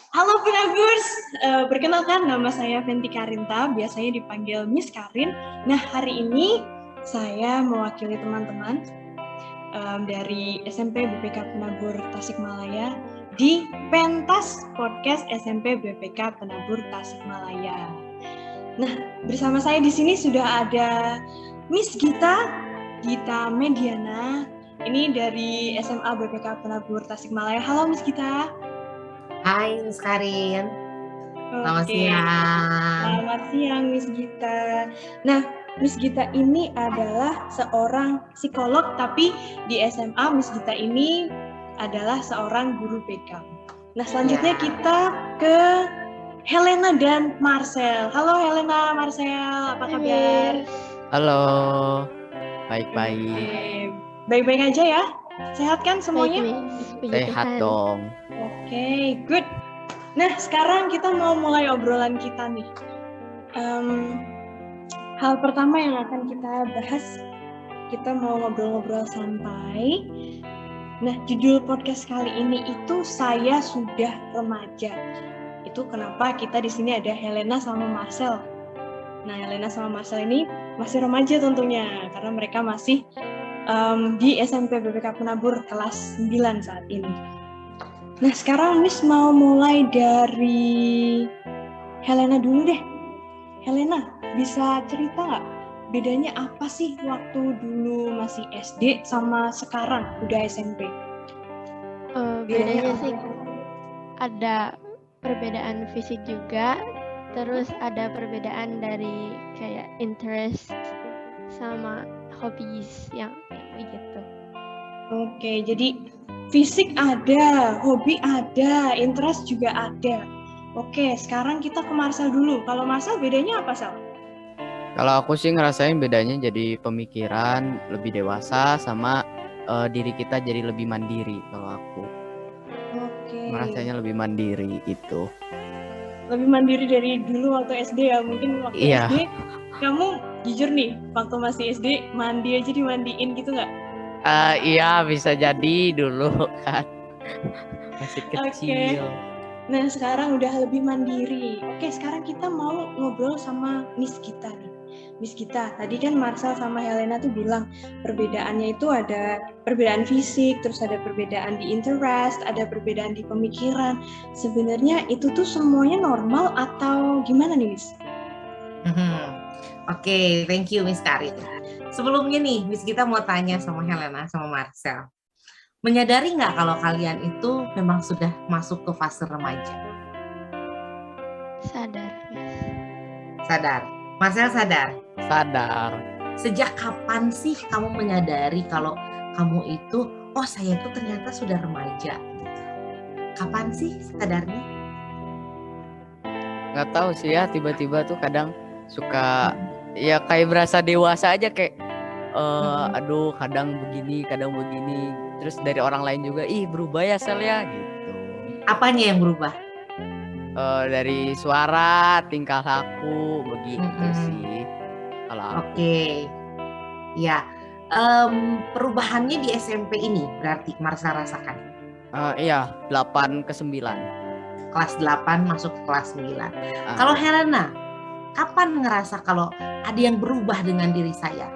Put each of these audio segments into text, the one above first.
Halo Penagurs, perkenalkan nama saya Venti Karinta, biasanya dipanggil Miss Karin. Nah, hari ini saya mewakili teman-teman dari SMP BPK Penabur Tasikmalaya di Pentas Podcast SMP BPK Penabur Tasikmalaya. Nah, bersama saya di sini sudah ada Miss Gita Mediana. Ini dari SMA BPK Penabur Tasikmalaya. Halo Miss Gita. Hai Miss Karin, selamat siang. Selamat siang Miss Gita. Nah, Miss Gita ini adalah seorang psikolog, tapi di SMA Miss Gita ini adalah seorang guru BK. Nah, selanjutnya kita ke Helena dan Marcel. Halo Helena, Marcel, apa kabar? Halo, baik-baik. Baik-baik aja ya? Sehat kan semuanya? Sehat dong. Oke, good. Nah, sekarang kita mau mulai obrolan kita nih. Hal pertama yang akan kita bahas, kita mau ngobrol-ngobrol santai. Nah, judul podcast kali ini itu Saya Sudah Remaja. Itu kenapa kita di sini ada Helena sama Marcel. Nah, Helena sama Marcel ini masih remaja tentunya, karena mereka masih di SMP BPK Penabur kelas 9 saat ini. Nah, sekarang Miss mau mulai dari Helena dulu deh. Helena, bisa cerita nggak bedanya apa sih waktu dulu masih SD sama sekarang udah SMP? Bedanya sih ada perbedaan fisik juga, terus ada perbedaan dari kayak interest sama hobbies yang begitu. Oke, jadi fisik ada, hobi ada, interest juga ada. Oke, sekarang kita ke Marcel dulu. Kalau Marcel bedanya apa, Sal? Kalau aku sih ngerasain bedanya jadi pemikiran lebih dewasa sama diri kita jadi lebih mandiri kalau aku. Oke. Merasanya lebih mandiri itu. Lebih mandiri dari dulu waktu SD ya, mungkin waktu Iya. SD kamu jujur nih, waktu masih SD mandi aja dimandiin gitu nggak? Iya bisa jadi dulu kan masih kecil. Nah, sekarang udah lebih mandiri. Oke, sekarang kita mau ngobrol sama Miss Gita nih. Miss Gita, tadi kan Marcel sama Helena tuh bilang perbedaannya itu ada perbedaan fisik, terus ada perbedaan di interest, ada perbedaan di pemikiran. Sebenarnya itu tuh semuanya normal atau gimana nih, Miss? Oke, thank you Miss Karin. Sebelumnya nih, Miss Gita mau tanya sama Helena sama Marcel. Menyadari nggak kalau kalian itu memang sudah masuk ke fase remaja? Sadar, Miss. Sadar. Marcel sadar? Sadar. Sejak kapan sih kamu menyadari kalau kamu itu, oh saya itu ternyata sudah remaja? Kapan sih sadarnya? Nggak tahu sih ya, tiba-tiba tuh kadang suka ya kayak berasa dewasa aja kayak aduh kadang begini terus dari orang lain juga berubah ya Sel ya gitu. Apanya yang berubah? Dari suara, tingkah laku begitu sih kalau aku. Oke. Ya, perubahannya di SMP ini berarti Marcel rasakan? Iya, 8 ke 9. Kelas 8 masuk ke kelas 9. Kalau Helena, kapan ngerasa kalau ada yang berubah dengan diri saya?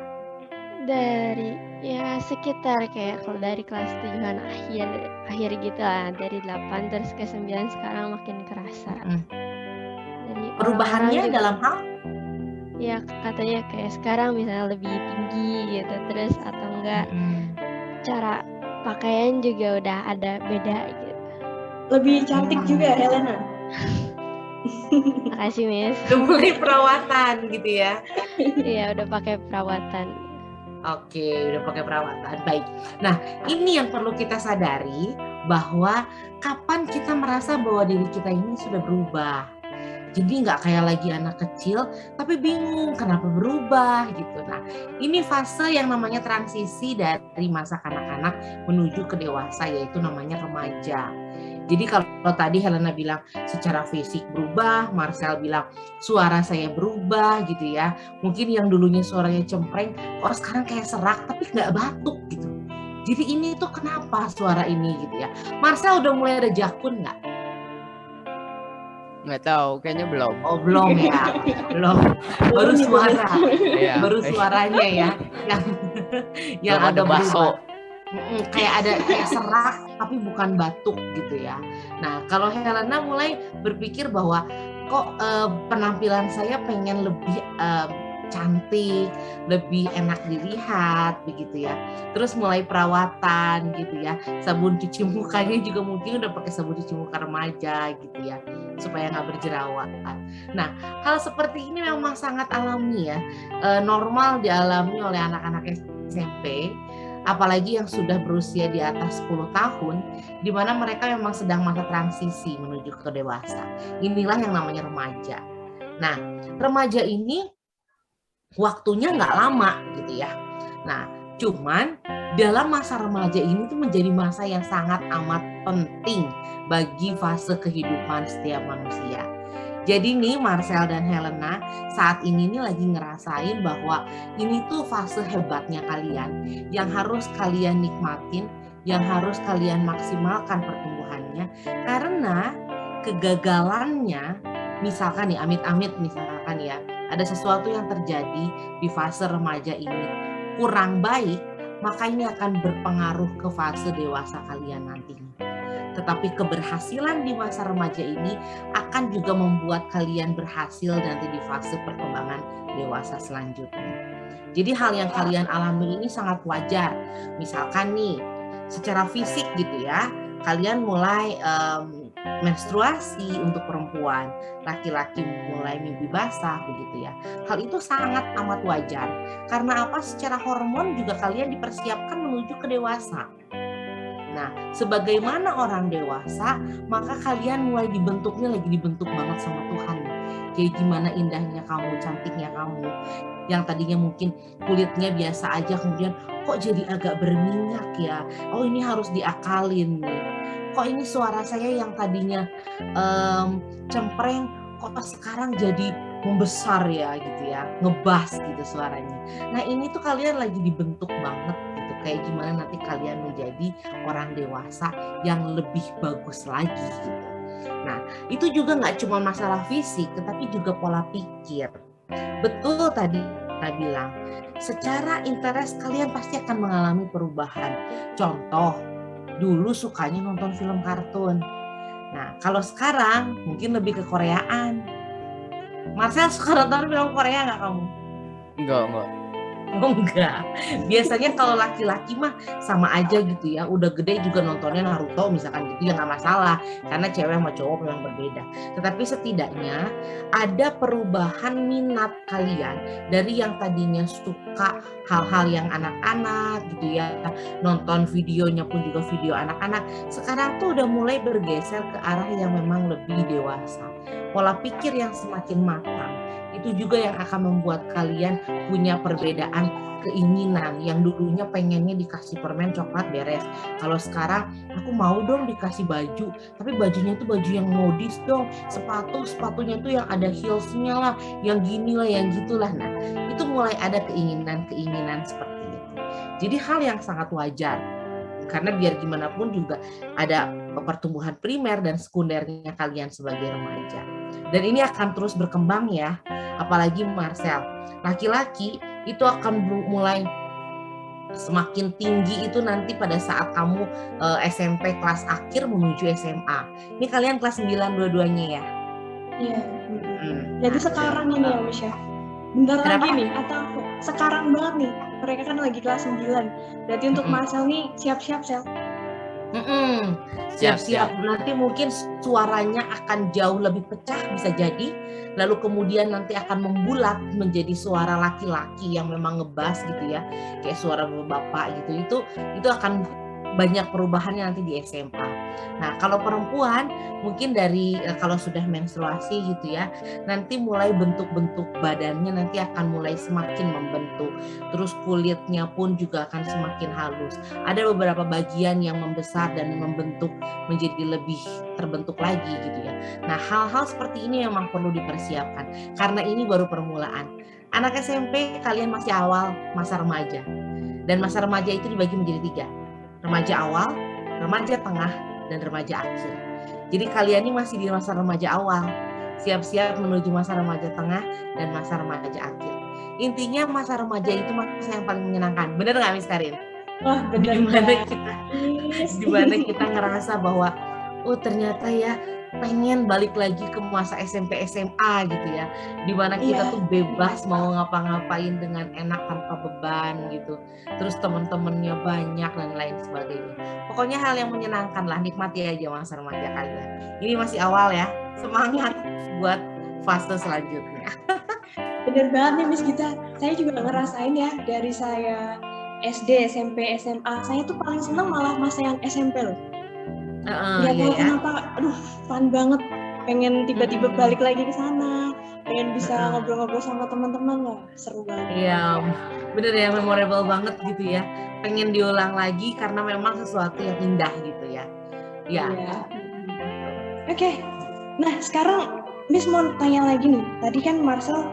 Dari ya sekitar kayak kalau dari kelas 7-an akhir gitu lah, dari 8 terus ke 9 sekarang makin kerasa. Dari perubahannya juga, dalam hal? Ya katanya kayak sekarang misalnya lebih tinggi gitu, terus atau enggak cara pakaian juga udah ada beda gitu. Lebih cantik juga Helena. Makasih Miss. Udah mulai perawatan gitu ya? Iya udah pakai perawatan. Oke, udah pakai perawatan. Baik. Nah, ini yang perlu kita sadari bahwa kapan kita merasa bahwa diri kita ini sudah berubah. Jadi nggak kayak lagi anak kecil, tapi bingung kenapa berubah gitu. Nah, ini fase yang namanya transisi dari masa kanak-kanak menuju ke dewasa, yaitu namanya remaja. Jadi kalau tadi Helena bilang secara fisik berubah, Marcel bilang suara saya berubah gitu ya. Mungkin yang dulunya suaranya cempreng, kok sekarang kayak serak tapi nggak batuk gitu. Jadi ini tuh kenapa suara ini gitu ya. Marcel udah mulai ada jakun nggak? Nggak tahu, kayaknya belum. Oh belum ya, belum. Baru suara, Iya. baru suaranya ya, yang Belum ada agak baso. berubah. Kayak serak tapi bukan batuk gitu ya. Nah kalau Helena mulai berpikir bahwa kok penampilan saya pengen lebih cantik, lebih enak dilihat begitu ya. Terus mulai perawatan gitu ya. Sabun cuci mukanya juga mungkin udah pakai sabun cuci muka remaja gitu ya, supaya nggak berjerawat. Nah hal seperti ini memang sangat alami ya, normal dialami oleh anak-anak SMP. Apalagi yang sudah berusia di atas 10 tahun, di mana mereka memang sedang masa transisi menuju ke dewasa. Inilah yang namanya remaja. Nah, remaja ini waktunya nggak lama gitu ya. Nah, cuman dalam masa remaja ini tuh menjadi masa yang sangat amat penting bagi fase kehidupan setiap manusia. Jadi nih Marcel dan Helena saat ini nih lagi ngerasain bahwa ini tuh fase hebatnya kalian yang harus kalian nikmatin, yang harus kalian maksimalkan pertumbuhannya, karena kegagalannya, misalkan nih amit-amit misalkan ya, ada sesuatu yang terjadi di fase remaja ini kurang baik, maka ini akan berpengaruh ke fase dewasa kalian nantinya. Tetapi keberhasilan di masa remaja ini akan juga membuat kalian berhasil nanti di fase perkembangan dewasa selanjutnya. Jadi hal yang kalian alami ini sangat wajar. Misalkan nih, secara fisik gitu ya, kalian mulai menstruasi untuk perempuan, laki-laki mulai mimpi basah begitu ya. Hal itu sangat amat wajar. Karena apa? Secara hormon juga kalian dipersiapkan menuju ke dewasa. Nah, sebagaimana orang dewasa, maka kalian mulai dibentuknya lagi dibentuk banget sama Tuhan. Kayak gimana indahnya kamu, cantiknya kamu, yang tadinya mungkin kulitnya biasa aja, kemudian kok jadi agak berminyak ya. Oh ini harus diakalin nih. Kok ini suara saya yang tadinya cempreng, kok sekarang jadi membesar ya gitu ya, ngebas gitu suaranya. Nah ini tuh kalian lagi dibentuk banget. Kayak gimana nanti kalian menjadi orang dewasa yang lebih bagus lagi gitu. Nah itu juga nggak cuma masalah fisik, tetapi juga pola pikir. Betul tadi saya bilang, secara interest kalian pasti akan mengalami perubahan. Contoh, dulu sukanya nonton film kartun. Nah kalau sekarang mungkin lebih ke Koreaan. Marcel suka nonton film Korea nggak kamu? Enggak. Oh enggak, biasanya kalau laki-laki mah sama aja gitu ya, udah gede juga nontonnya Naruto misalkan gitu ya, nggak masalah karena cewek sama cowok memang berbeda. Tetapi setidaknya ada perubahan minat kalian dari yang tadinya suka hal-hal yang anak-anak gitu ya, nonton videonya pun juga video anak-anak, sekarang tuh udah mulai bergeser ke arah yang memang lebih dewasa. Pola pikir yang semakin matang itu juga yang akan membuat kalian punya perbedaan keinginan. Yang dulunya pengennya dikasih permen coklat beres, kalau sekarang aku mau dong dikasih baju, tapi bajunya tuh baju yang modis dong, sepatunya tuh yang ada heelsnya lah, yang gini lah, yang gitulah. Nah itu mulai ada keinginan seperti itu. Jadi hal yang sangat wajar, karena biar gimana pun juga ada pertumbuhan primer dan sekundernya kalian sebagai remaja. Dan ini akan terus berkembang ya, apalagi Marcel, laki-laki itu akan mulai semakin tinggi itu nanti pada saat kamu SMP kelas akhir menuju SMA. Ini kalian kelas 9 dua-duanya ya? Iya. Jadi sekarang ini ya Miss ya? Bentar lagi nih, atau sekarang banget nih, mereka kan lagi kelas 9. Berarti untuk Marcel nih siap-siap Sel. Siap-siap. Nanti mungkin suaranya akan jauh lebih pecah bisa jadi, lalu kemudian nanti akan membulat menjadi suara laki-laki yang memang ngebas gitu ya, kayak suara bapak gitu. Itu akan banyak perubahannya nanti di SMA. Nah, kalau perempuan mungkin dari kalau sudah menstruasi gitu ya, nanti mulai bentuk-bentuk badannya nanti akan mulai semakin membentuk. Terus kulitnya pun juga akan semakin halus. Ada beberapa bagian yang membesar dan membentuk menjadi lebih terbentuk lagi gitu ya. Nah, hal-hal seperti ini memang perlu dipersiapkan karena ini baru permulaan. Anak SMP kalian masih awal masa remaja. Dan masa remaja itu dibagi menjadi 3. Remaja awal, remaja tengah, dan remaja akhir. Jadi kalian ini masih di masa remaja awal. Siap-siap menuju masa remaja tengah dan masa remaja akhir. Intinya masa remaja itu masa yang paling menyenangkan. Bener nggak Miss Karin? Wah, bener. Dimana kita ngerasa bahwa oh ternyata ya pengen balik lagi ke masa SMP SMA gitu ya, dimana kita tuh bebas mau ngapa-ngapain dengan enak tanpa beban gitu, terus teman-temannya banyak dan lain sebagainya. Pokoknya hal yang menyenangkan lah, nikmati aja masa remaja kalian. Ini masih awal ya, semangat buat fase selanjutnya. Bener banget nih Miss Gita, saya juga ngerasain ya, dari saya SD, SMP, SMA, saya tuh paling seneng malah masa yang SMP loh. Gak tahu kenapa, aduh fun banget, pengen tiba-tiba balik lagi ke sana, pengen bisa ngobrol-ngobrol sama teman-teman lah, seru banget. Iya, bener ya, memorable banget gitu ya, pengen diulang lagi karena memang sesuatu yang indah gitu ya. Ya. Oke. Nah sekarang Miss mau tanya lagi nih, tadi kan Marcel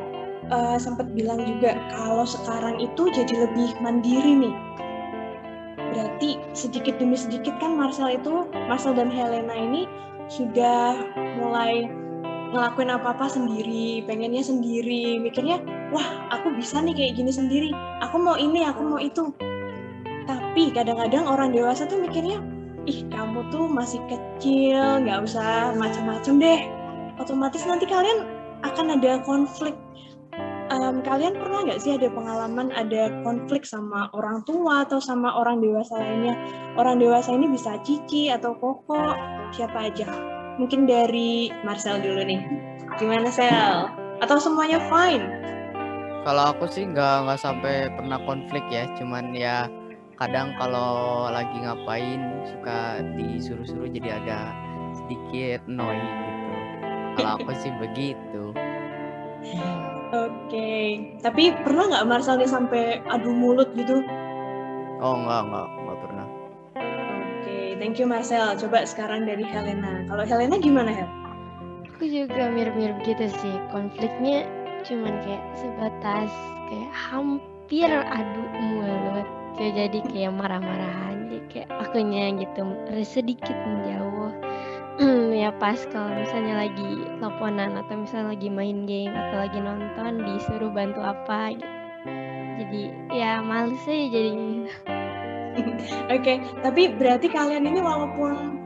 sempat bilang juga kalau sekarang itu jadi lebih mandiri nih. Berarti sedikit demi sedikit kan Marcel dan Helena ini sudah mulai ngelakuin apa-apa sendiri, pengennya sendiri, mikirnya, wah aku bisa nih kayak gini sendiri, aku mau ini, aku mau itu. Tapi kadang-kadang orang dewasa tuh mikirnya, ih kamu tuh masih kecil, nggak usah macam-macam deh. Otomatis nanti kalian akan ada konflik. Kalian pernah nggak sih ada pengalaman ada konflik sama orang tua atau sama orang dewasa lainnya? Orang dewasa ini bisa Cici atau Koko, siapa aja? Mungkin dari Marcel dulu nih. Gimana Sel? Atau semuanya fine? Kalau aku sih nggak sampai pernah konflik ya, cuman ya kadang kalau lagi ngapain suka disuruh-suruh jadi agak sedikit annoying gitu. Kalau aku sih begitu. Oke, tapi pernah nggak Marcel nih sampai adu mulut gitu? Oh enggak pernah. Oke, thank you Marcel. Coba sekarang dari Helena. Kalau Helena gimana Hel? Aku juga mirip-mirip gitu sih. Konfliknya cuman kayak sebatas kayak hampir adu mulut. Jadi kayak marah-marahan. Jadi kayak akunya gitu sedikit menjauh. Ya pas kalau misalnya lagi teleponan atau misalnya lagi main game atau lagi nonton disuruh bantu apa gitu. Jadi ya males aja jadinya. Oke, tapi berarti kalian ini walaupun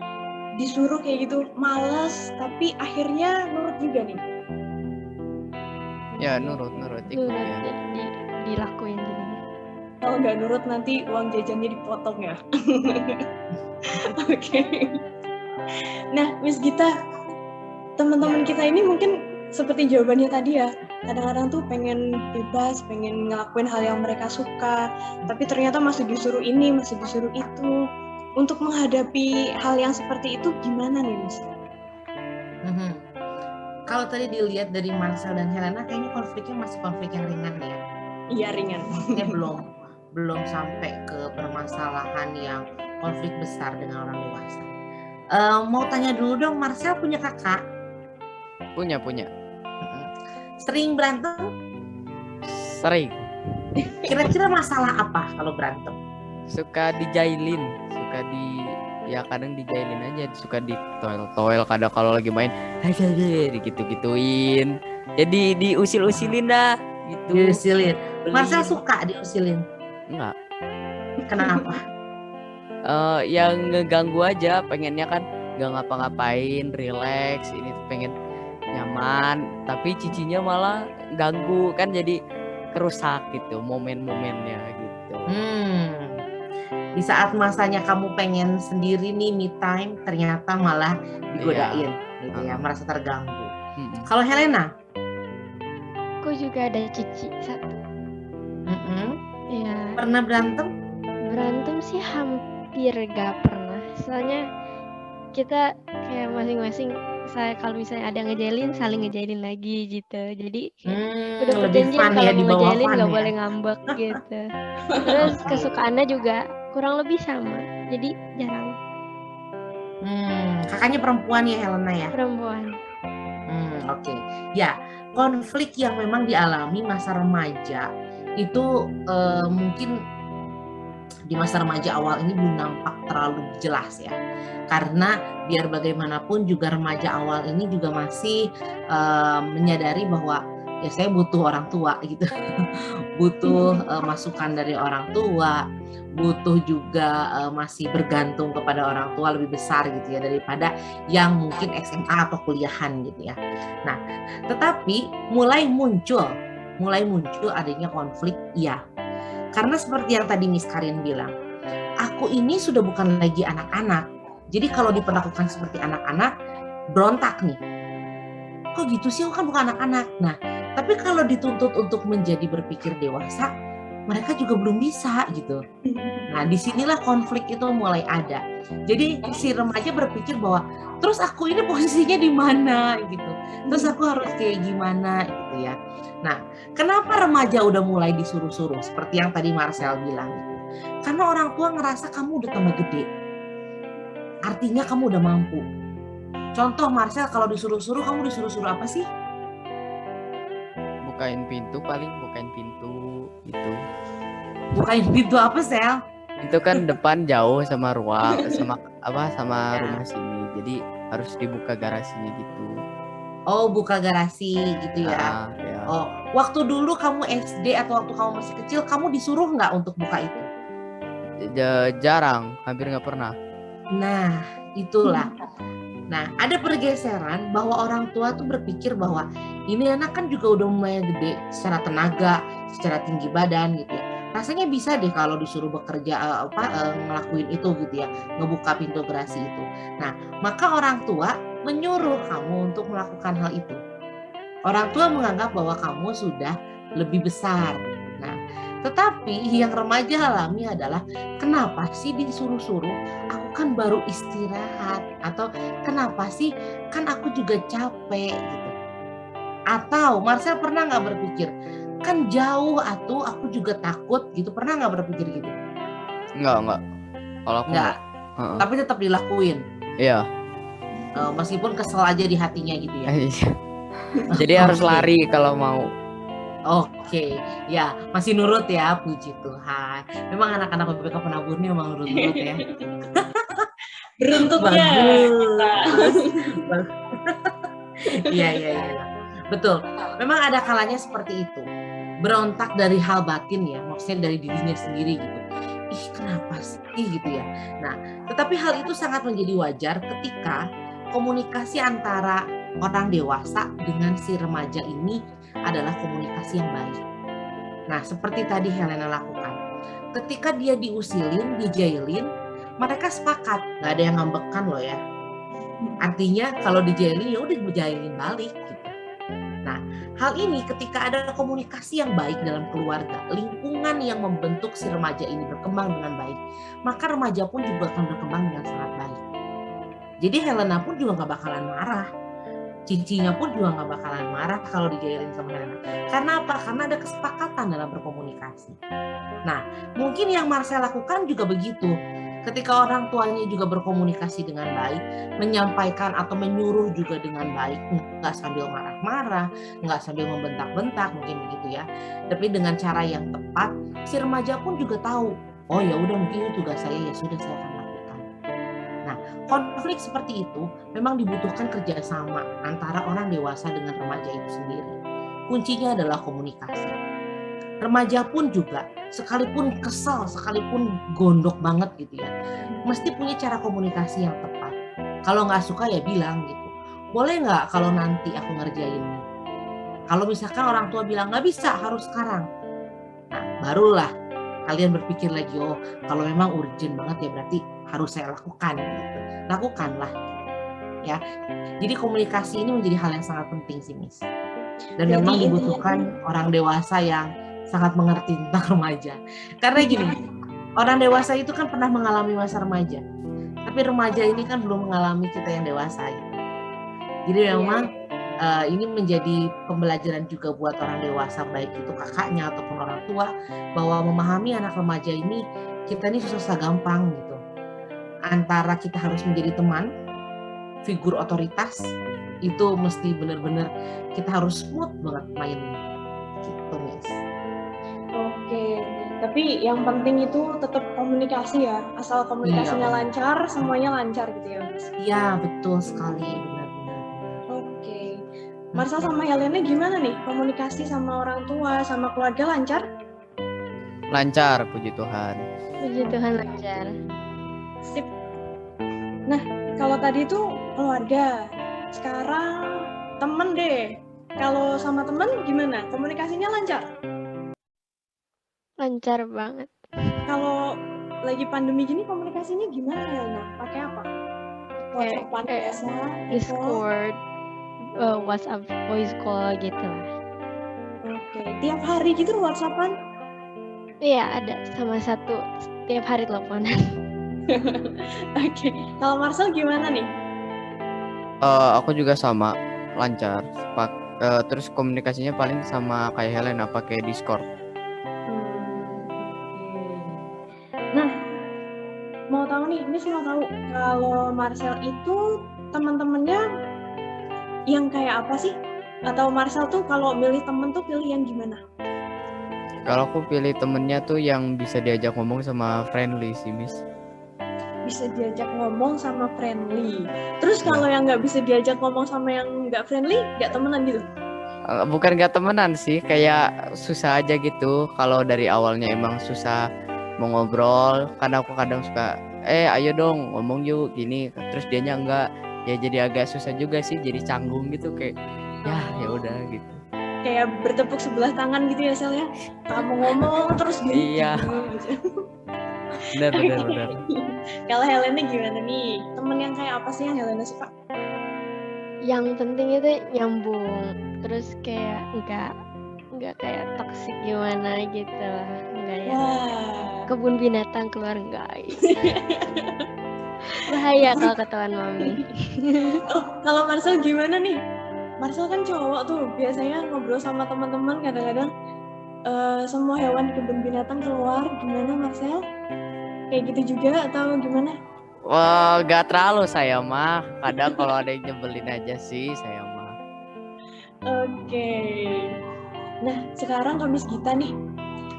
disuruh kayak gitu males, tapi akhirnya nurut juga nih? Ya nurut ikut ya. Dilakuin jadinya. Kalau nggak nurut nanti uang jajannya dipotong ya. Oke. Nah, Miss Gita, teman-teman kita ini mungkin seperti jawabannya tadi ya, kadang-kadang tuh pengen bebas, pengen ngelakuin hal yang mereka suka, tapi ternyata masih disuruh ini, masih disuruh itu. Untuk menghadapi hal yang seperti itu gimana nih, Miss? Kalau tadi dilihat dari Marcel dan Helena, kayaknya konfliknya masih konflik yang ringan ya. Iya, ringan. Maksudnya belum sampai ke permasalahan yang konflik besar dengan orang dewasa. Mau tanya dulu dong, Marcel punya kakak? Punya. Sering berantem? Sering. Kira-kira masalah apa kalau berantem? Suka dijailin, ya kadang dijailin aja, suka ditoel kadang kalau lagi main, aja gitu-gituin. Jadi diusil-usilin dah, gitu. Diusilin. Marcel suka diusilin? Enggak. Kenapa? Yang ngeganggu aja, pengennya kan gak ngapa-ngapain, relax, ini pengen nyaman, tapi cicinya malah ganggu kan, jadi kerusak gitu momen-momennya gitu. Di saat masanya kamu pengen sendiri nih me time, ternyata malah digodain gitu ya, merasa terganggu. Kalau Helena? Aku juga ada cici satu. Ya. Pernah berantem? Berantem sih hampir gak pernah, soalnya kita kayak masing-masing kalau misalnya ada ngejailin saling ngejailin lagi gitu. Jadi udah Lebih perjanjian fun ya, kalau di mau bawah ngejailin fun nggak ya. boleh ngambek gitu. Terus Oke. kesukaannya juga kurang lebih sama. Jadi jarang Kakaknya perempuan ya Helena ya? perempuan. Oke. Ya, konflik yang memang dialami masa remaja itu mungkin di masa remaja awal ini belum nampak terlalu jelas ya. Karena biar bagaimanapun juga remaja awal ini juga masih menyadari bahwa ya saya butuh orang tua gitu. Butuh masukan dari orang tua, butuh juga masih bergantung kepada orang tua lebih besar gitu ya daripada yang mungkin SMA atau kuliahan gitu ya. Nah, tetapi mulai muncul adanya konflik, iya. Karena seperti yang tadi Miss Karin bilang, aku ini sudah bukan lagi anak-anak. Jadi kalau diperlakukan seperti anak-anak, berontak nih. Kok gitu sih, aku kan bukan anak-anak. Nah, tapi kalau dituntut untuk menjadi berpikir dewasa, mereka juga belum bisa gitu. Nah, disinilah konflik itu mulai ada. Jadi si remaja berpikir bahwa terus aku ini posisinya di mana gitu. Terus aku harus kayak gimana gitu ya. Nah, kenapa remaja udah mulai disuruh-suruh seperti yang tadi Marcel bilang gitu. Karena orang tua ngerasa kamu udah tambah gede. Artinya kamu udah mampu. Contoh Marcel, kalau disuruh-suruh, kamu disuruh-suruh apa sih? Bukain pintu gitu. Bukain pintu apa, Sel? Itu kan depan jauh sama ruang sama rumah sini. Jadi harus dibuka garasinya gitu. Oh, buka garasi gitu ya. Ya. Oh, waktu dulu kamu SD atau waktu kamu masih kecil, kamu disuruh nggak untuk buka itu? Jarang, hampir nggak pernah. Nah, itulah. Nah, ada pergeseran bahwa orang tua tuh berpikir bahwa ini anak kan juga udah mulai gede secara tenaga, secara tinggi badan gitu ya. Rasanya bisa deh kalau disuruh bekerja ngelakuin itu gitu ya, ngebuka pintu garasi itu. Nah, maka orang tua menyuruh kamu untuk melakukan hal itu. Orang tua menganggap bahwa kamu sudah lebih besar. Nah, tetapi yang remaja alami adalah kenapa sih disuruh-suruh? Aku kan baru istirahat. Atau kenapa sih? Kan aku juga capek gitu. Atau Marcel pernah nggak berpikir, kan jauh atuh, aku juga takut gitu. Pernah nggak berpikir gitu? Enggak. Kalau aku Nggak. Tapi tetap dilakuin. Iya. Meskipun kesel aja di hatinya gitu ya. Jadi harus lari kalau mau. Oke, ya masih nurut ya, puji Tuhan. Memang anak-anak PPK Penabur ini memang nurut-nurut ya. Beruntutnya Bagus. Iya. Betul. Memang ada kalanya seperti itu. Berontak dari hal batin ya, maksudnya dari dirinya sendiri gitu. Ih, kenapa sih gitu ya. Nah, tetapi hal itu sangat menjadi wajar ketika komunikasi antara orang dewasa dengan si remaja ini adalah komunikasi yang baik. Nah, seperti tadi Helena lakukan. Ketika dia diusilin, dijailin, mereka sepakat, nggak ada yang ngambekan loh ya. Artinya kalau dijailin ya udah dijailin balik gitu. Nah, hal ini ketika ada komunikasi yang baik dalam keluarga, lingkungan yang membentuk si remaja ini berkembang dengan baik, maka remaja pun juga akan berkembang dengan sangat baik. Jadi Helena pun juga nggak bakalan marah. Cincinya pun juga nggak bakalan marah kalau dijailin sama Helena. Karena apa? Karena ada kesepakatan dalam berkomunikasi. Nah, mungkin yang Marcel lakukan juga begitu. Ketika orang tuanya juga berkomunikasi dengan baik, menyampaikan atau menyuruh juga dengan baik, nggak sambil marah-marah, nggak sambil membentak-bentak, mungkin begitu ya. Tapi dengan cara yang tepat, si remaja pun juga tahu, oh ya udah mungkin itu tugas saya, ya sudah saya akan lakukan. Nah, konflik seperti itu memang dibutuhkan kerjasama antara orang dewasa dengan remaja itu sendiri. Kuncinya adalah komunikasi. Remaja pun juga, sekalipun kesal, sekalipun gondok banget gitu ya, mesti punya cara komunikasi yang tepat. Kalau nggak suka ya bilang gitu. Boleh nggak kalau nanti aku ngerjainnya? Kalau misalkan orang tua bilang nggak bisa, harus sekarang. Nah, barulah kalian berpikir lagi, oh kalau memang urgent banget ya berarti harus saya lakukan gitu. Lakukanlah ya. Jadi komunikasi ini menjadi hal yang sangat penting sih, Miss. Dan Jadi memang intinya dibutuhkan orang dewasa yang sangat mengerti tentang remaja. Karena gini, orang dewasa itu kan pernah mengalami masa remaja. tapi remaja ini kan belum mengalami kita yang dewasa gitu. Jadi memang ini menjadi pembelajaran juga buat orang dewasa, baik itu kakaknya ataupun orang tua, bahwa memahami anak remaja ini, kita ini susah gampang gitu. Antara kita harus menjadi teman, figur otoritas, itu mesti benar-benar kita harus smooth banget main gitu, Miss. Oke, tapi yang penting itu tetap komunikasi ya. Asal komunikasinya lancar, semuanya lancar gitu ya, Mas. Iya, betul sekali, benar-benar. Oke. Marcel sama Helena gimana nih? Komunikasi sama orang tua, sama keluarga lancar? Lancar, puji Tuhan. Puji Tuhan lancar. Sip. Nah, kalau tadi itu keluarga. Sekarang temen deh. Kalau sama temen gimana? Komunikasinya lancar? Lancar banget. Kalau lagi pandemi gini komunikasinya gimana ya? Nah, pakai apa? WhatsApp biasa, Discord, WhatsApp voice call gitu lah. Oke, tiap hari gitu WhatsAppan? Iya ada sama satu tiap hari teleponan. Oke, kalau Marcel gimana nih? Aku juga sama, lancar. Terus komunikasinya paling sama kayak Helena pakai Discord. Nah, mau tahu nih, Miss mau tahu kalau Marcel itu teman-temannya yang kayak apa sih? Atau Marcel tuh kalau milih temen tuh pilih yang gimana? Kalau aku pilih temennya tuh yang bisa diajak ngomong sama friendly sih, Miss. Bisa diajak ngomong sama friendly. Terus kalau yang nggak bisa diajak ngomong sama yang nggak friendly, nggak temenan gitu? Bukan gak temenan sih, kayak susah aja gitu. Kalau dari awalnya emang susah mau ngobrol, karena aku kadang suka, ayo dong ngomong yuk gini. Terus dianya enggak, ya jadi agak susah juga sih, jadi canggung gitu kayak, ya udah gitu. Kayak bertepuk sebelah tangan gitu ya Sel ya? Kamu ngomong terus gini. Iya. Benar. Kalau Helena gimana nih? Temen yang kayak apa sih yang Helena suka? Yang penting itu nyambung, terus kayak enggak kayak toksik gimana gitu lah, enggak ya. Kebun binatang keluar guys. Bahaya kalau ketahuan mami. Kalau Marcel gimana nih? Marcel kan cowok tuh, biasanya ngobrol sama teman-teman kadang-kadang semua hewan di kebun binatang keluar. Gimana Marcel? Kayak gitu juga atau gimana? Wah, gak terlalu saya mah. Kadang kalau ada yang nyebelin aja sih saya mah. Oke. Nah, sekarang ke Miss Gita nih.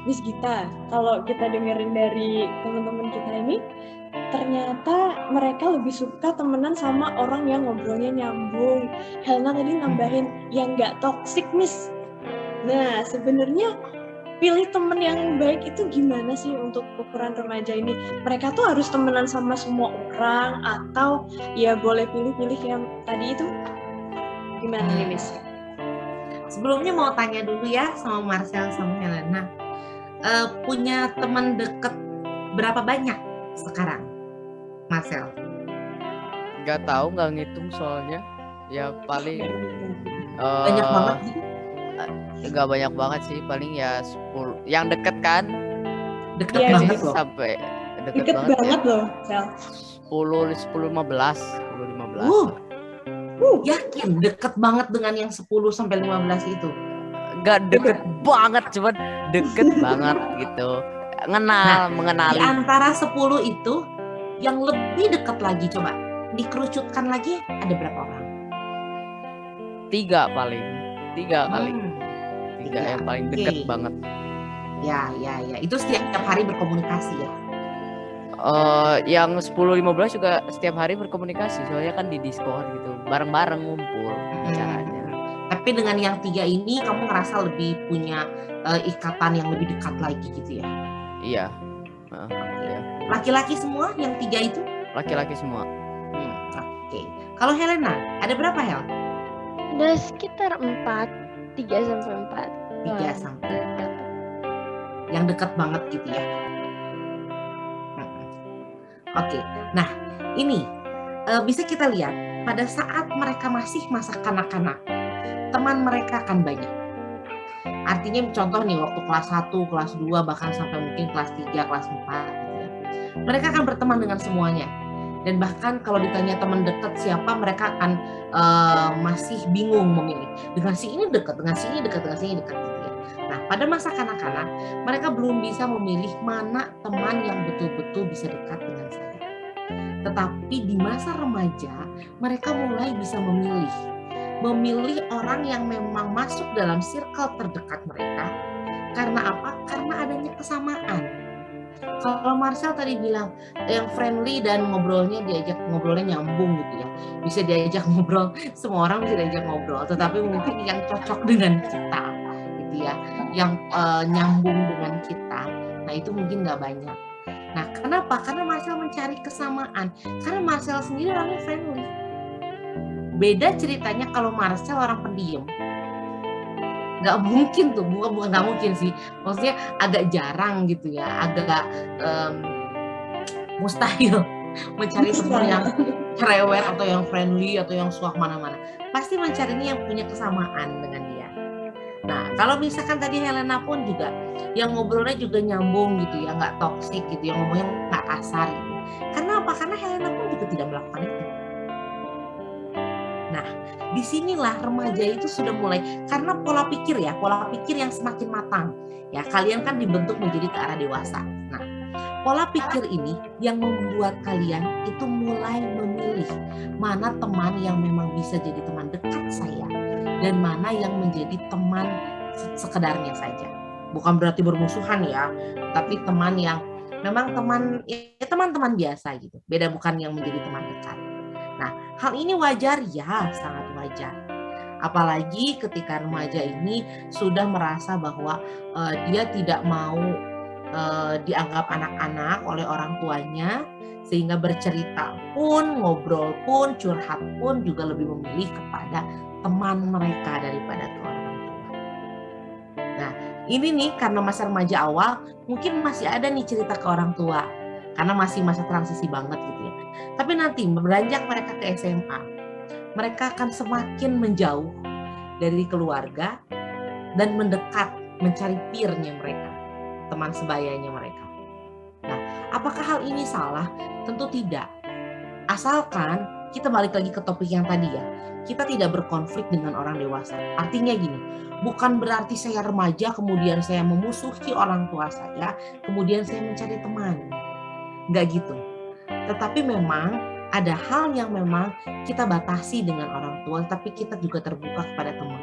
Miss Gita, kalau kita dengerin dari teman-teman kita ini, ternyata mereka lebih suka temenan sama orang yang ngobrolnya nyambung. Helena tadi nambahin yang nggak toksik, Miss. Nah, sebenarnya pilih temen yang baik itu gimana sih untuk ukuran remaja ini? Mereka tuh harus temenan sama semua orang atau ya boleh pilih-pilih yang tadi itu? Gimana nih, Miss? Sebelumnya mau tanya dulu ya sama Marcel sama Helena. Punya teman deket berapa banyak sekarang, Marcel? Gak tahu, nggak ngitung soalnya. Ya paling Banyak banget sih. Gak banyak banget sih, paling ya 10. Yang deket kan? Deket Iya, banget loh. Sampai Deket banget loh, Sel. 10-15. Yakin deket banget dengan yang 10-15 itu? Gak deket banget, cuman deket banget gitu. Mengenali. Di antara 10 itu, yang lebih dekat lagi coba dikerucutkan lagi ada berapa orang? 3 paling. 3 kali. 3 yang paling deket banget. Ya. Itu setiap hari berkomunikasi ya? Yang 10-15 juga setiap hari berkomunikasi. Soalnya kan di Discord gitu. Bareng-bareng ngumpul caranya. Tapi dengan yang 3 ini kamu ngerasa lebih punya ikatan yang lebih dekat lagi gitu ya? Iya. Laki-laki semua yang 3 itu? Laki-laki semua. Oke. Kalau Helena, ada berapa Hel? Ada sekitar 3 sampai 4. 3 sampai 4. Yang dekat banget gitu ya. Oke. Nah, ini bisa kita lihat pada saat mereka masih masa kanak-kanak, teman mereka akan banyak. Artinya contoh nih waktu kelas 1, kelas 2, bahkan sampai mungkin kelas 3, kelas 4 gitu ya. Mereka akan berteman dengan semuanya. Dan bahkan kalau ditanya teman dekat siapa, mereka akan masih bingung memilih. Dengan si ini dekat, dengan si ini dekat, dengan si ini dekat gitu ya. Nah, pada masa kanak-kanak mereka belum bisa memilih mana teman yang betul-betul bisa dekat dengan saya. Tetapi di masa remaja mereka mulai bisa memilih orang yang memang masuk dalam circle terdekat mereka. Karena apa? Karena adanya kesamaan. Kalau Marcel tadi bilang yang friendly dan ngobrolnya nyambung gitu ya, bisa diajak ngobrol, semua orang bisa diajak ngobrol, tetapi mungkin yang cocok dengan kita gitu ya, yang nyambung dengan kita, nah itu mungkin nggak banyak. Nah kenapa? Karena Marcel mencari kesamaan, karena Marcel sendiri orangnya friendly. Beda ceritanya kalau Marcel orang pendiam. Nggak mungkin tuh, bukan nggak mungkin sih, maksudnya agak jarang gitu ya, agak mustahil mencari teman yang cerewet atau yang friendly atau yang suak mana-mana. Pasti mencarinya yang punya kesamaan dengan dia. Nah kalau misalkan tadi Helena pun juga yang ngobrolnya juga nyambung gitu ya, nggak toksik gitu, yang ngomongnya nggak kasar gitu. Karena apa? Karena Helena pun juga tidak melakukan itu. Nah, disinilah remaja itu sudah mulai, karena pola pikir yang semakin matang. Ya, kalian kan dibentuk menjadi ke arah dewasa. Nah, pola pikir ini yang membuat kalian itu mulai memilih mana teman yang memang bisa jadi teman dekat saya dan mana yang menjadi teman sekedarnya saja. Bukan berarti bermusuhan ya, tapi teman yang memang teman-teman biasa gitu. Beda, bukan yang menjadi teman dekat. Nah, hal ini wajar ya, sangat wajar. Apalagi ketika remaja ini sudah merasa bahwa dia tidak mau dianggap anak-anak oleh orang tuanya, sehingga bercerita pun, ngobrol pun, curhat pun juga lebih memilih kepada teman mereka daripada ke orang tua. Nah, ini nih karena masa remaja awal mungkin masih ada nih cerita ke orang tua, karena masih masa transisi banget gitu ya. Tapi nanti beranjak mereka ke SMA, mereka akan semakin menjauh dari keluarga dan mendekat, mencari peer-nya mereka, teman sebayanya mereka. Nah, apakah hal ini salah? Tentu tidak. Asalkan kita balik lagi ke topik yang tadi ya, kita tidak berkonflik dengan orang dewasa. Artinya gini, bukan berarti saya remaja kemudian saya memusuhi orang tua saya, kemudian saya mencari teman. Nggak gitu. Tetapi memang ada hal yang memang kita batasi dengan orang tua, tapi kita juga terbuka kepada teman.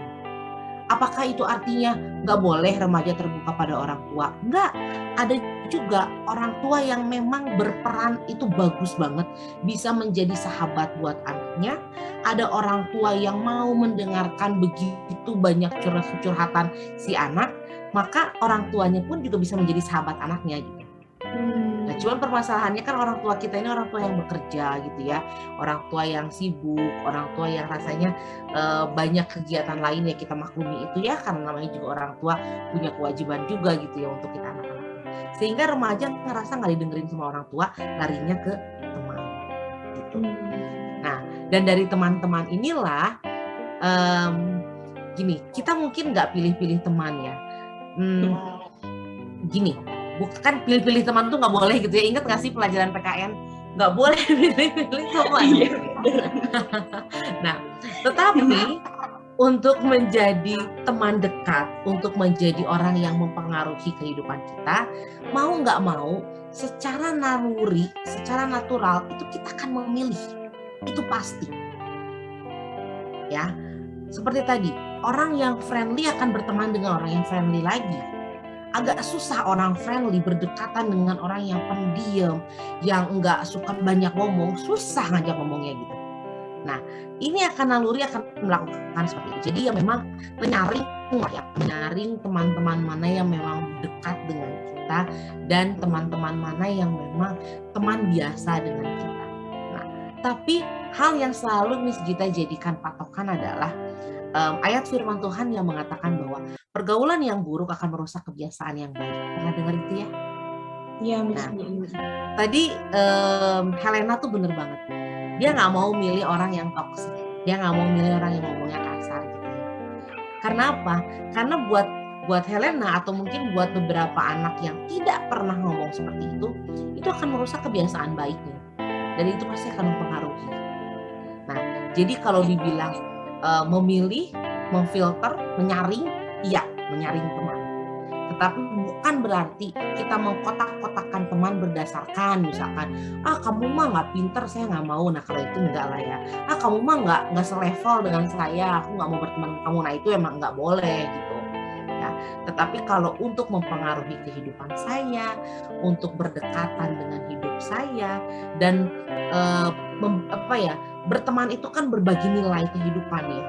Apakah itu artinya nggak boleh remaja terbuka pada orang tua? Nggak. Ada juga orang tua yang memang berperan itu bagus banget, bisa menjadi sahabat buat anaknya. Ada orang tua yang mau mendengarkan begitu banyak curhatan si anak, maka orang tuanya pun juga bisa menjadi sahabat anaknya gitu. Nah, cuman permasalahannya kan orang tua kita ini orang tua yang bekerja gitu ya, orang tua yang sibuk, orang tua yang rasanya banyak kegiatan lain ya, kita maklumi itu ya, karena namanya juga orang tua punya kewajiban juga gitu ya untuk kita anak-anak. Sehingga remaja ngerasa nggak didengerin sama orang tua, larinya ke teman gitu. Nah, dan dari teman-teman inilah gini, kita mungkin nggak pilih-pilih teman ya. Gini, bukan pilih-pilih teman tuh nggak boleh gitu ya. Ingat nggak sih pelajaran PKN? Nggak boleh pilih-pilih teman. Nah, tetapi untuk menjadi teman dekat, untuk menjadi orang yang mempengaruhi kehidupan kita, mau nggak mau, secara naluri, secara natural, itu kita akan memilih. Itu pasti. Ya, seperti tadi, orang yang friendly akan berteman dengan orang yang friendly lagi. Agak susah orang friendly berdekatan dengan orang yang pendiam, yang nggak suka banyak ngomong, susah ngajak ngomongnya gitu. Nah, ini naluri akan melakukan seperti itu. Jadi ya memang menyaring teman-teman mana yang memang dekat dengan kita dan teman-teman mana yang memang teman biasa dengan kita. Nah, tapi hal yang selalu Miss Gita jadikan patokan adalah ayat firman Tuhan yang mengatakan bahwa pergaulan yang buruk akan merusak kebiasaan yang baik. Pernah dengar itu ya? Iya, Miss. Tadi Helena tuh bener banget. Dia nggak mau milih orang yang toksik. Dia nggak mau milih orang yang ngomongnya kasar gitu. Karena apa? Karena buat Helena atau mungkin buat beberapa anak yang tidak pernah ngomong seperti itu akan merusak kebiasaan baiknya. dan itu pasti akan mempengaruhi. Nah, jadi kalau dibilang memilih, memfilter, menyaring, iya, menyaring teman. Tetapi bukan berarti kita mengkotak-kotakan teman berdasarkan misalkan, kamu mah nggak pinter, saya nggak mau. Nah kalau itu enggak lah ya. Kamu mah nggak selevel dengan saya, aku nggak mau berteman dengan kamu. Nah itu emang nggak boleh gitu. Ya, tetapi kalau untuk mempengaruhi kehidupan saya, untuk berdekatan dengan hidup saya, dan berteman itu kan berbagi nilai kehidupan ya.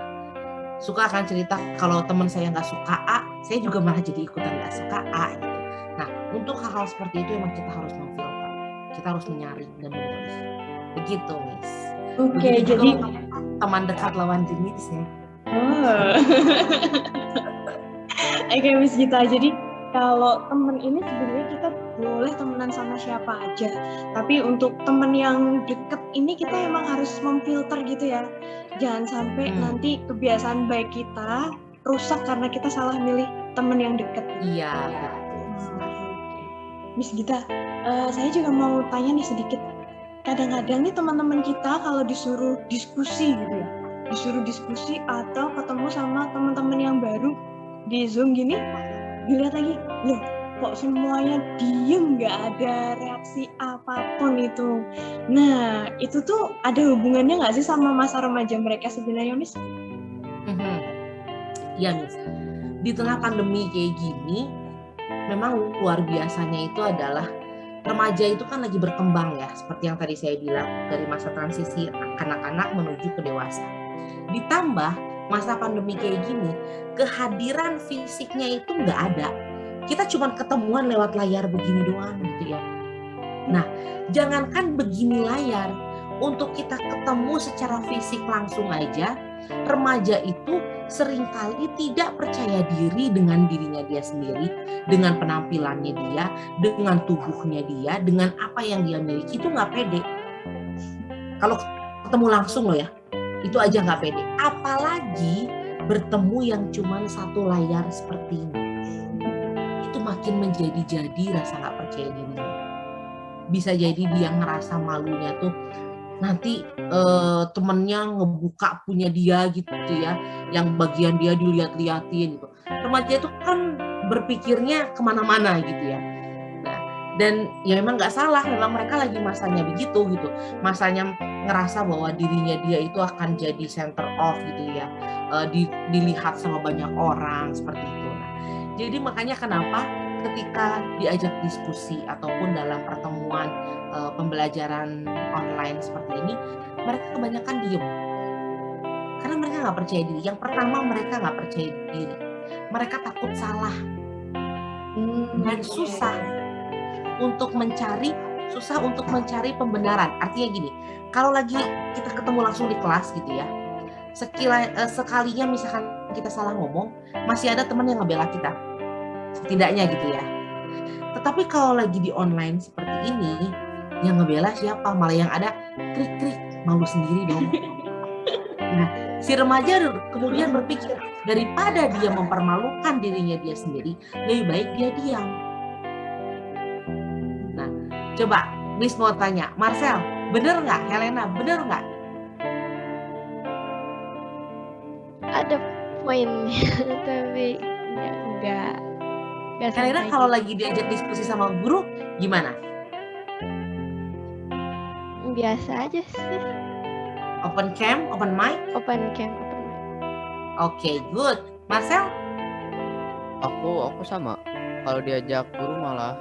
Suka akan cerita kalau teman saya nggak suka A, saya juga malah jadi ikutan nggak suka A gitu. Nah untuk hal-hal seperti itu emang kita harus memfilter, kita harus menyaring dan memilih. Begitu Miss. Oke, jadi teman dekat lawan jenis ya. Oke Miss Gita, jadi kalau temen ini sebenarnya kita boleh temenan sama siapa aja, tapi untuk temen yang deket ini kita emang harus memfilter gitu ya. Jangan sampai nanti kebiasaan baik kita rusak karena kita salah milih temen yang deket. Iya. Miss Gita, saya juga mau tanya nih sedikit. Kadang-kadang nih teman-teman kita kalau disuruh diskusi gitu ya, disuruh diskusi atau ketemu sama teman-teman yang baru di Zoom gini, dilihat lagi, loh kok semuanya diem, nggak ada reaksi apapun itu. Nah itu tuh ada hubungannya nggak sih sama masa remaja mereka sebenarnya Miss? Iya Miss, di tengah pandemi kayak gini memang luar biasanya itu adalah remaja itu kan lagi berkembang ya, seperti yang tadi saya bilang, dari masa transisi anak-anak menuju ke dewasa. Ditambah masa pandemi kayak gini, kehadiran fisiknya itu nggak ada. Kita cuma ketemuan lewat layar begini doang gitu ya. Nah, jangankan begini layar, untuk kita ketemu secara fisik langsung aja, remaja itu seringkali tidak percaya diri dengan dirinya dia sendiri, dengan penampilannya dia, dengan tubuhnya dia, dengan apa yang dia miliki, itu nggak pede. Kalau ketemu langsung loh ya, itu aja nggak pede. Apalagi bertemu yang cuma satu layar seperti ini. Itu makin menjadi-jadi rasa nggak percaya dirinya. Bisa jadi dia ngerasa malunya tuh nanti temennya ngebuka punya dia gitu ya, yang bagian dia dilihat-liatin gitu. Remaja itu kan berpikirnya kemana-mana gitu ya. Nah, dan ya memang nggak salah, memang mereka lagi masanya begitu gitu, masanya ngerasa bahwa dirinya dia itu akan jadi center of gitu ya, dilihat sama banyak orang seperti itu. Nah, jadi makanya kenapa ketika diajak diskusi ataupun dalam pertemuan pembelajaran online seperti ini, mereka kebanyakan diem. Karena mereka nggak percaya diri. Yang pertama, mereka nggak percaya diri. Mereka takut salah. Dan susah untuk mencari pembenaran. Artinya gini, kalau lagi kita ketemu langsung di kelas gitu ya, sekalinya misalkan kita salah ngomong, masih ada teman yang ngebela kita. Setidaknya gitu ya. Tetapi kalau lagi di online seperti ini, yang ngebela siapa? Malah yang ada krik-krik, malu sendiri dong. Nah, si remaja kemudian berpikir, daripada dia mempermalukan dirinya dia sendiri, lebih baik dia diam. Nah, coba Miss mau tanya, Marcel, bener nggak? Helena, bener nggak? Ada poinnya, tapi enggak. Helena kalau lagi diajak diskusi sama guru, gimana? Biasa aja sih. Open cam, open mic? Open cam, open mic. Oke, good. Marcel? Aku sama. Kalau diajak guru malah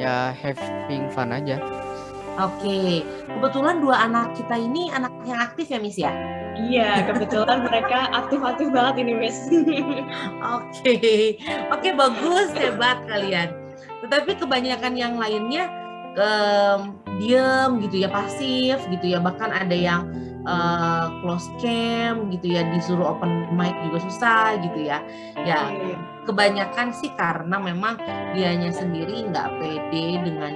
ya having fun aja. Oke, kebetulan dua anak kita ini anak yang aktif ya Miss ya? Iya, kebetulan mereka aktif-aktif banget ini Miss. Oke, bagus, hebat kalian. Tetapi kebanyakan yang lainnya diem gitu ya, pasif gitu ya, bahkan ada yang close cam gitu ya, disuruh open mic juga susah gitu ya. Ya, kebanyakan sih karena memang dianya sendiri nggak pede dengan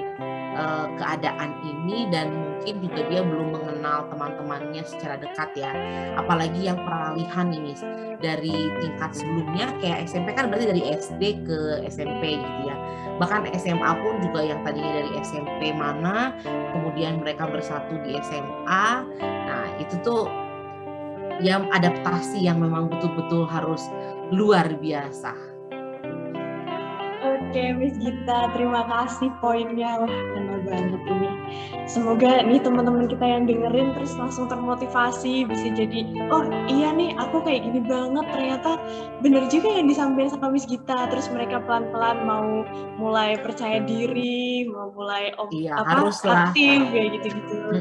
keadaan ini, dan mungkin juga dia belum mengenal teman-temannya secara dekat ya. Apalagi yang peralihan ini dari tingkat sebelumnya kayak SMP kan berarti dari SD ke SMP gitu ya. Bahkan SMA pun juga yang tadinya dari SMP mana, kemudian mereka bersatu di SMA. Nah itu tuh yang adaptasi yang memang betul-betul harus luar biasa. Oke, Miss Gita, terima kasih poinnya. Wah, kena banget ini. Semoga nih teman-teman kita yang dengerin terus langsung termotivasi, bisa jadi, oh iya nih, aku kayak gini banget. Ternyata bener juga yang disampaikan sama Miss Gita. Terus mereka pelan-pelan mau mulai percaya diri, mau mulai aktif kayak gitu-gitu.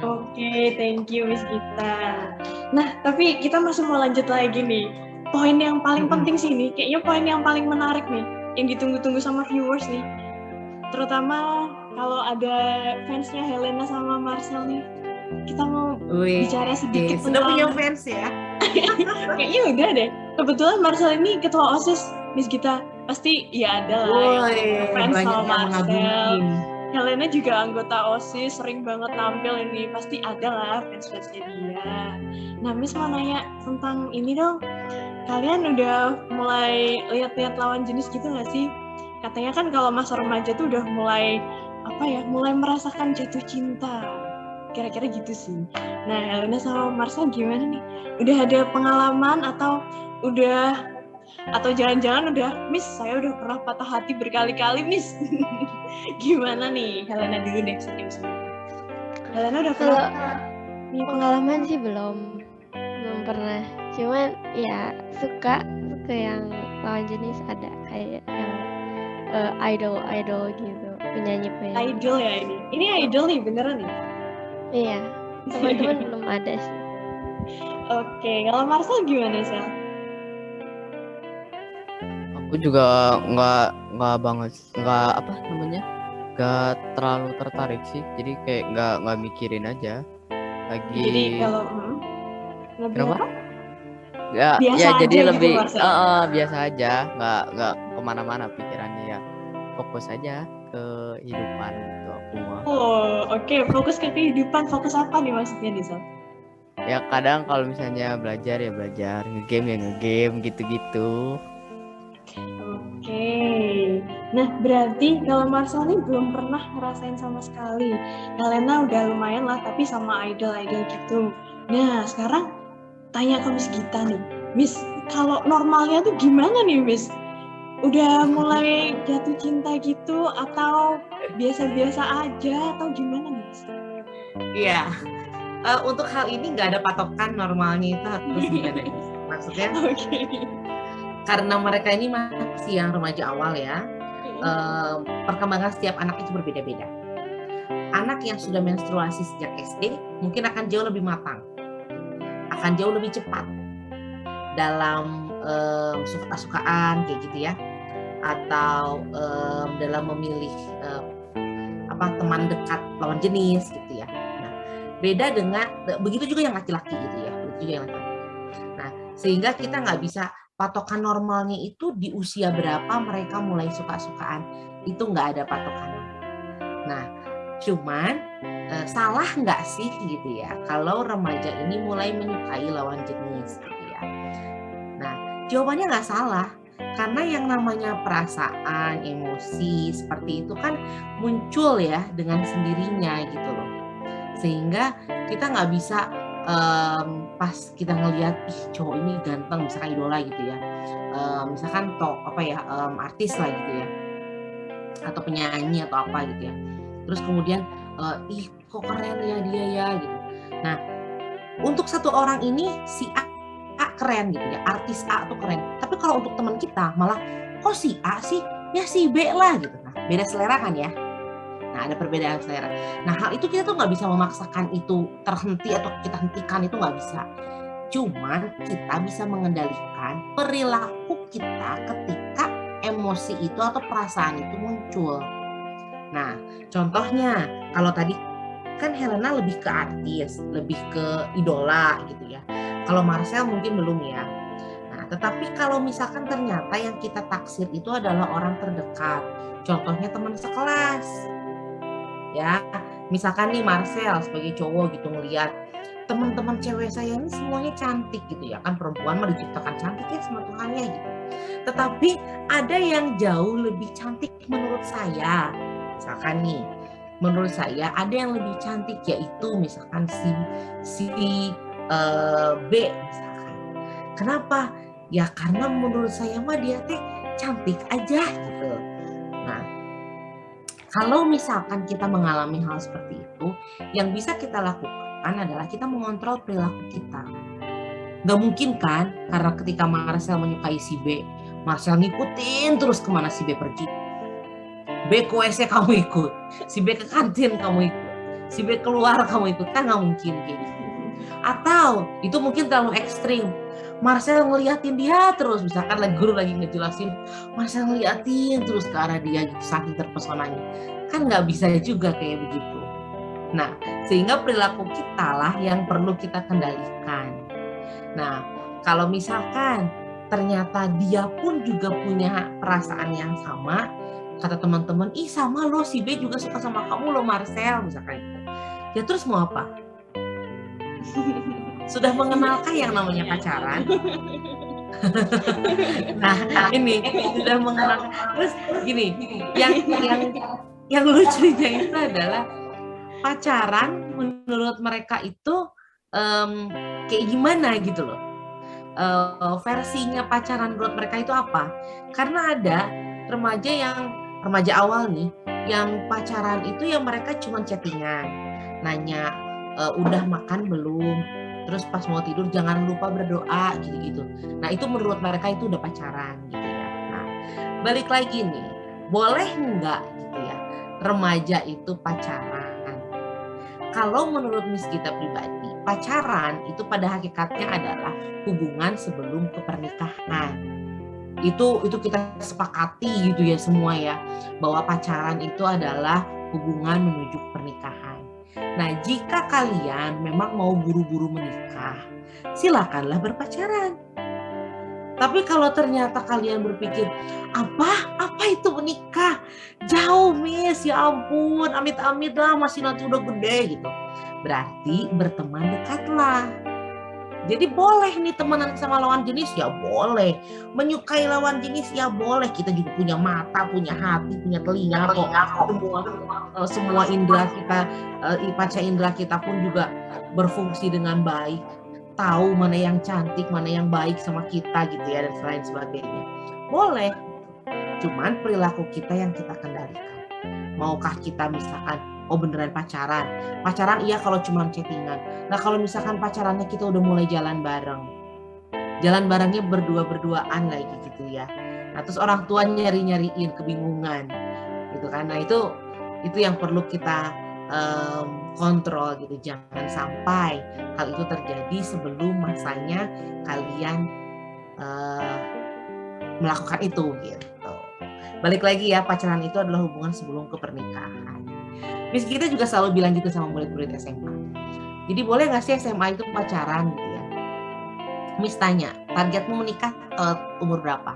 Oke, thank you Miss Gita. Nah, tapi kita masih mau lanjut lagi nih. Poin yang paling penting sih nih, kayaknya poin yang paling menarik nih, yang ditunggu-tunggu sama viewers nih, terutama kalau ada fansnya Helena sama Marcel nih, kita mau bicara sedikit tentang... Sudah punya fans ya? Kayaknya udah deh. Kebetulan Marcel ini ketua OSIS, Miss Gita pasti ya ada lah yang fans sama Marcel. Helena juga anggota OSIS, sering banget tampil ini, pasti ada lah fans-fansnya dia. Nah, Miss mau nanya tentang ini dong. Kalian udah mulai lihat-lihat lawan jenis gitu nggak sih? Katanya kan kalau masa remaja tuh udah mulai mulai merasakan jatuh cinta. Kira-kira gitu sih. Nah, Helena sama Marcel gimana nih? Udah ada pengalaman atau jangan-jangan udah, Miss, saya udah pernah patah hati berkali-kali, Miss. Gimana nih? Helena dulu deh, Helena udah pernah? Pengalaman sih belum pernah. Cuman ya suka yang lawan jenis, ada kayak yang idol gitu, penyanyi. Idol ya ini? Ini idol nih, beneran nih? Iya, teman-teman belum ada sih. Oke, kalau Marcel gimana, Sel? Aku juga nggak banget, nggak terlalu tertarik sih. Jadi kayak nggak mikirin aja lagi. Jadi kalau kenapa? Ya jadi lebih biasa aja, nggak kemana-mana pikirannya, ya fokus aja ke kehidupan gitu aku mah. Oh, oke. Fokus ke kehidupan. Fokus apa nih maksudnya nih, Sob? Ya kadang kalau misalnya belajar ya belajar, ngegame ya ngegame gitu-gitu. Oke. Nah, berarti kalau Marcel nih belum pernah ngerasain sama sekali. Helena udah lumayan lah, tapi sama idol-idol gitu. Nah, sekarang tanya ke Miss Gita nih. Miss, kalau normalnya tuh gimana nih, Miss? Udah mulai jatuh cinta gitu atau biasa-biasa aja atau gimana nih, Miss? Iya. Untuk hal ini nggak ada patokan normalnya itu harus gimana, Miss? Maksudnya? Oke. Karena mereka ini masih yang remaja awal ya. Perkembangan setiap anak itu berbeda-beda. Anak yang sudah menstruasi sejak SD mungkin akan jauh lebih matang, akan jauh lebih cepat dalam suka-sukaan kayak gitu ya, atau dalam memilih teman dekat lawan jenis gitu ya. Nah, beda dengan begitu juga yang laki-laki gitu ya, Nah, sehingga kita nggak bisa patokan normalnya itu di usia berapa mereka mulai suka-sukaan, itu nggak ada patokannya. Nah, cuman salah nggak sih gitu ya kalau remaja ini mulai menyukai lawan jenis gitu ya. Nah, jawabannya nggak salah, karena yang namanya perasaan, emosi seperti itu kan muncul ya dengan sendirinya gitu loh. Sehingga kita nggak bisa pas kita ngelihat cowok ini ganteng, misalkan idola gitu ya, misalkan artis lah gitu ya, atau penyanyi atau apa gitu ya, terus kemudian kok keren ya dia ya gitu. Nah, untuk satu orang ini si A keren gitu ya, artis A tuh keren, tapi kalau untuk teman kita malah kok si A sih, ya si B lah gitu. Nah, beda selera kan ya. Nah, ada perbedaan selera. Nah, hal itu kita tuh nggak bisa memaksakan itu terhenti atau kita hentikan, itu nggak bisa. Cuman kita bisa mengendalikan perilaku kita ketika emosi itu atau perasaan itu muncul. Nah, contohnya kalau tadi kan Helena lebih ke artis, lebih ke idola gitu ya. Kalau Marcel mungkin belum ya. Nah, tetapi kalau misalkan ternyata yang kita taksir itu adalah orang terdekat, contohnya teman sekelas. Ya, misalkan nih Marcel sebagai cowok gitu ngelihat teman-teman cewek saya ini semuanya cantik gitu ya kan, perempuan mah diciptakan cantik ya sama Tuhannya gitu. Tetapi ada yang jauh lebih cantik menurut saya. Misalkan nih, menurut saya ada yang lebih cantik yaitu misalkan si B misalkan. Kenapa? Ya karena menurut saya mah dia teh cantik aja gitu. Nah, kalau misalkan kita mengalami hal seperti itu, yang bisa kita lakukan adalah kita mengontrol perilaku kita. Gak mungkin kan, karena ketika Marcel menyukai si B, Marcel ngikutin terus kemana si B pergi. B ke WC kamu ikut, si B ke kantin kamu ikut, si B keluar kamu ikut, kan gak mungkin kayak gitu. Atau itu mungkin terlalu ekstrim, Marcel ngeliatin dia terus, misalkan guru lagi ngejelasin, Marcel ngeliatin terus ke arah dia gitu, saking terpesonanya. Kan nggak bisa juga kayak begitu. Nah, sehingga perilaku kita lah yang perlu kita kendalikan. Nah, kalau misalkan ternyata dia pun juga punya perasaan yang sama, kata teman-teman, ih sama lo, si B juga suka sama kamu lo Marcel, misalkan gitu. Ya terus mau apa? Sudah mengenalkah yang namanya pacaran? Nah, ini sudah mengenal. Terus gini, yang lucunya itu adalah pacaran menurut mereka itu kayak gimana gitu loh. Versinya pacaran menurut mereka itu apa? Karena ada remaja awal nih, yang pacaran itu yang mereka cuma chattingan, nanya udah makan belum, terus pas mau tidur jangan lupa berdoa gitu-gitu. Nah itu menurut mereka itu udah pacaran gitu ya. Nah balik lagi nih, boleh nggak gitu ya remaja itu pacaran? Kalau menurut Miss Gita pribadi, pacaran itu pada hakikatnya adalah hubungan sebelum kepernikahan. Itu kita sepakati gitu ya semua ya, bahwa pacaran itu adalah hubungan menuju pernikahan. Nah, jika kalian memang mau buru-buru menikah, silakanlah berpacaran. Tapi kalau ternyata kalian berpikir, apa itu menikah? Jauh, Miss, ya ampun, amit-amit lah, masih nanti udah gede gitu. Berarti berteman dekatlah. Jadi boleh nih temenan sama lawan jenis, ya boleh. Menyukai lawan jenis, ya boleh. Kita juga punya mata, punya hati, punya telinga kok. Semua indera kita, panca indera kita pun juga berfungsi dengan baik. Tahu mana yang cantik, mana yang baik sama kita gitu ya, dan lain sebagainya. Boleh. Cuman perilaku kita yang kita kendalikan. Maukah kita misalkan, oh beneran pacaran iya kalau cuma chattingan. Nah kalau misalkan pacarannya kita udah mulai jalan barengnya berdua-berduaan lagi gitu ya. Nah terus orang tua nyariin kebingungan gitu kan. Nah itu yang perlu kita kontrol gitu. Jangan sampai hal itu terjadi sebelum masanya kalian melakukan itu gitu. Balik lagi ya, pacaran itu adalah hubungan sebelum kepernikahan. Miss kita juga selalu bilang gitu sama murid-murid SMA. Jadi boleh nggak sih SMA itu pacaran gitu ya? Miss tanya, targetmu menikah umur berapa?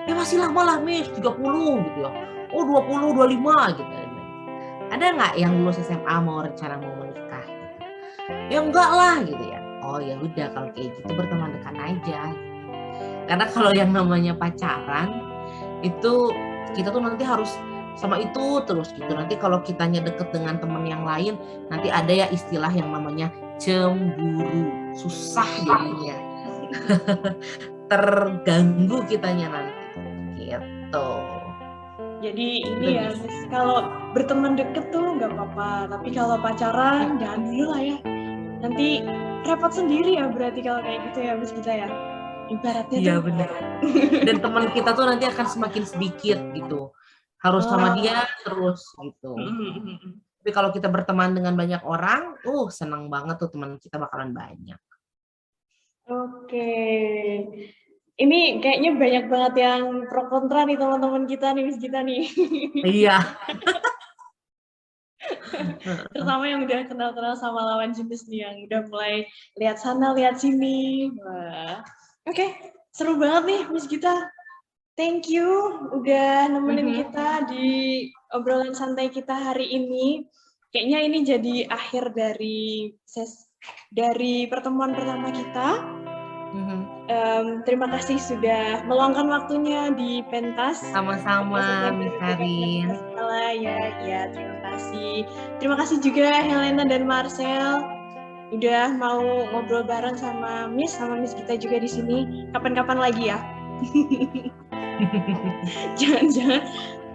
Ya masih lama lah Miss, 30 gitu ya. Oh 20, 25 gitu. Ada nggak yang lulus SMA mau rencana mau menikah? Ya enggak lah gitu ya. Oh ya udah kalau kayak gitu berteman dekat aja. Karena kalau yang namanya pacaran itu kita tuh nanti harus sama itu terus gitu. Nanti kalau kitanya deket dengan teman yang lain, nanti ada ya istilah yang namanya cemburu. Susah jadinya. Terganggu kitanya nanti. Gitu. Jadi ini ya, kalau berteman deket tuh nggak apa-apa. Tapi kalau pacaran, jangan dulu lah ya. Nanti repot sendiri ya berarti kalau kayak gitu ya, Miss kita ya. Ibaratnya iya benar. Dan teman kita tuh nanti akan semakin sedikit gitu. Harus sama dia terus gitu. Tapi kalau kita berteman dengan banyak orang, senang banget tuh teman kita bakalan banyak. Oke. Ini kayaknya banyak banget yang pro kontra nih teman-teman kita nih, Miss kita nih. Iya. Terutama yang udah kenal-kenal sama lawan jenis nih, yang udah mulai lihat sana, lihat sini. Wah. Oke, seru banget nih Miss Gita. Thank you udah nemenin kita di obrolan santai kita hari ini. kayaknya ini jadi akhir dari pertemuan pertama kita. Terima kasih sudah meluangkan waktunya di pentas. Sama-sama, Miss Karin. Ya, terima kasih. Terima kasih juga Helena dan Marcel udah mau ngobrol bareng sama Miss kita juga di sini. Kapan-kapan lagi ya. Jangan-jangan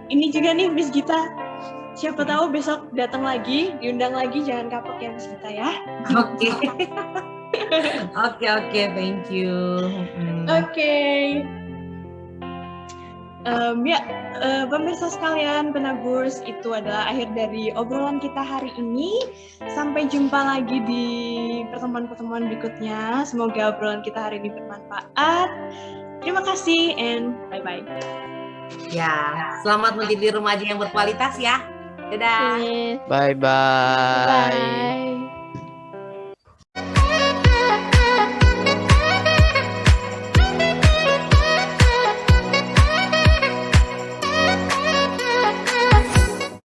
ini juga nih Miss Gita. Siapa tahu besok datang lagi, diundang lagi, jangan kapok ya Miss Gita ya. Oke. Oke, thank you. Oke. Pemirsa sekalian, penaburs, itu adalah akhir dari obrolan kita hari ini. Sampai jumpa lagi di pertemuan-pertemuan berikutnya. Semoga obrolan kita hari ini bermanfaat. Terima kasih and bye-bye. Ya, selamat menjadi remaja yang berkualitas ya. Dadah. Bye-bye. Bye.